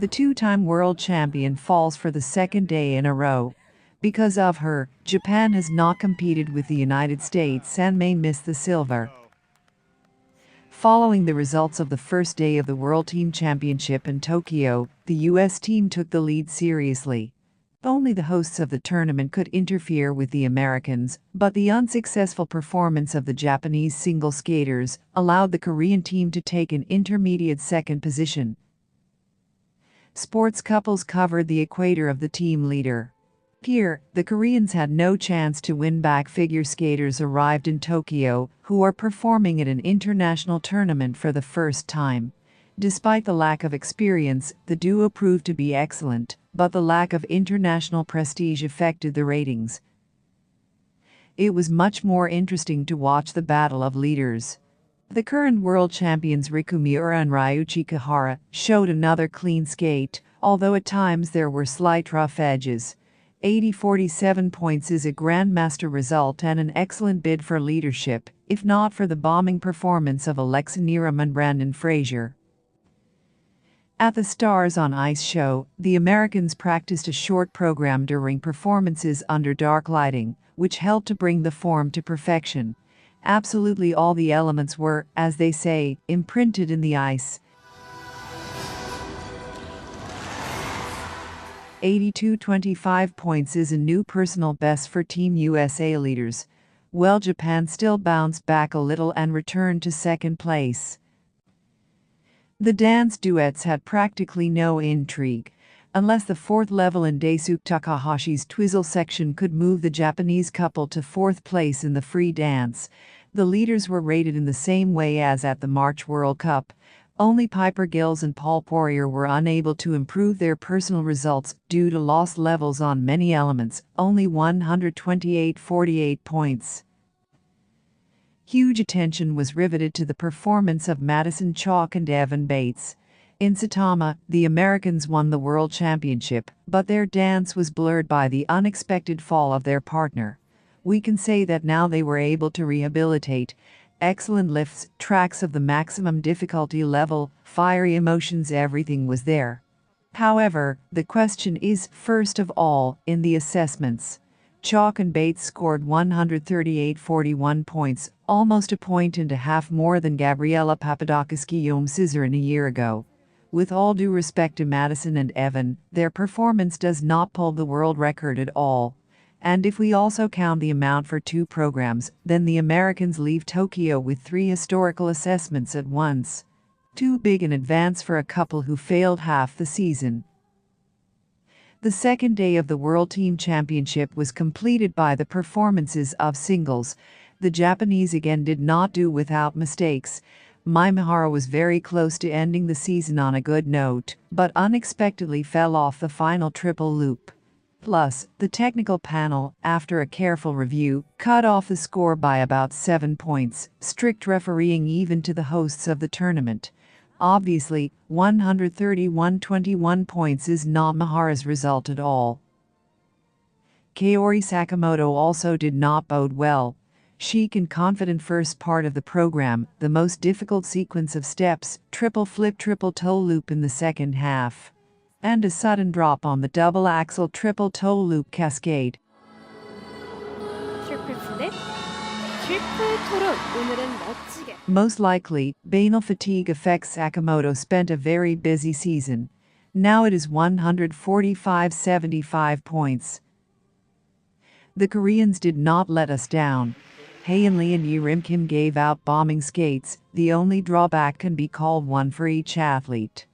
The two-time world champion falls for the second day in a row. Because of her, Japan has not competed with the United States and may miss the silver. Following the results of the first day of the World Team Championship in Tokyo, the U.S. team took the lead seriously. Only the hosts of the tournament could interfere with the Americans, but the unsuccessful performance of the Japanese single skaters allowed the Korean team to take an intermediate second position. Sports couples covered the equator of the team leader. Here, the Koreans had no chance to win back. Figure skaters arrived in Tokyo, who are performing at an international tournament for the first time. Despite the lack of experience, the duo proved to be excellent, but the lack of international prestige affected the ratings. It was much more interesting to watch the battle of leaders. The current world champions Riku Miura and Ryuichi Kihara showed another clean skate, although at times there were slight rough edges. 47 points is a grandmaster result and an excellent bid for leadership, if not for the bombing performance of Alexa Niram and Brandon Frazier. At the Stars on Ice show, the Americans practiced a short program during performances under dark lighting, which helped to bring the form to perfection. Absolutely all the elements were, as they say, imprinted in the ice. 82.25 points is a new personal best for Team USA leaders. Well, Japan still bounced back a little and returned to second place. The dance duets had practically no intrigue, unless the fourth level in Daisuke Takahashi's Twizzle section could move the Japanese couple to fourth place in the free dance. The leaders were rated in the same way as at the March World Cup. Only Piper Gills and Paul Poirier were unable to improve their personal results due to lost levels on many elements, only 128.48 points. Huge attention was riveted to the performance of Madison Chalk and Evan Bates. In Saitama, the Americans won the World Championship, but their dance was blurred by the unexpected fall of their partner. We can say that now they were able to rehabilitate. Excellent lifts, tracks of the maximum difficulty level, fiery emotions, everything was there. However, the question is, first of all, in the assessments. Chalk and Bates scored 138.41 points, almost a point and a half more than Gabriela Papadakis-Guillaume Cizerin a year ago. With all due respect to Madison and Evan, their performance does not pull the world record at all. And if we also count the amount for two programs, then the Americans leave Tokyo with 3 historical assessments at once. Too big an advance for a couple who failed half the season. The second day of the World Team Championship was completed by the performances of singles. The Japanese again did not do without mistakes. Mai Mihara was very close to ending the season on a good note, but unexpectedly fell off the final triple loop. Plus, the technical panel, after a careful review, cut off the score by about 7 points, strict refereeing even to the hosts of the tournament. Obviously, 131.21 points is not Mihara's result at all. Kaori Sakamoto also did not bode well. Chic and confident first part of the program, the most difficult sequence of steps, triple flip triple toe loop in the second half. And a sudden drop on the double axel triple toe loop cascade. 트리플 플립, 트리플 토론. 오늘은 멋지게. Most likely, banal fatigue affects Sakamoto. Spent a very busy season. Now it is 145.75 points. The Koreans did not let us down. Haein Lee and Yerim Kim gave out bombing skates. The only drawback can be called one for each athlete.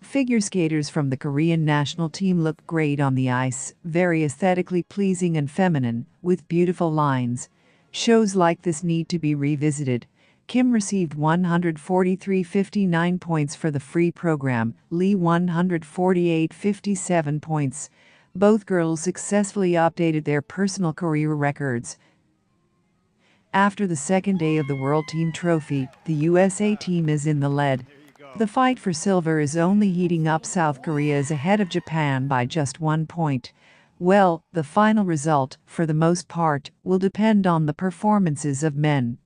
Figure skaters from the Korean national team looked great on the ice, very aesthetically pleasing and feminine, with beautiful lines. Shows like this need to be revisited. Kim received 143.59 points for the free program, Lee 148.57 points. Both girls successfully updated their personal career records. After the second day of the World Team Trophy, the USA team is in the lead. The fight for silver is only heating up. South Korea is ahead of Japan by just 1 point. Well, the final result, for the most part, will depend on the performances of men.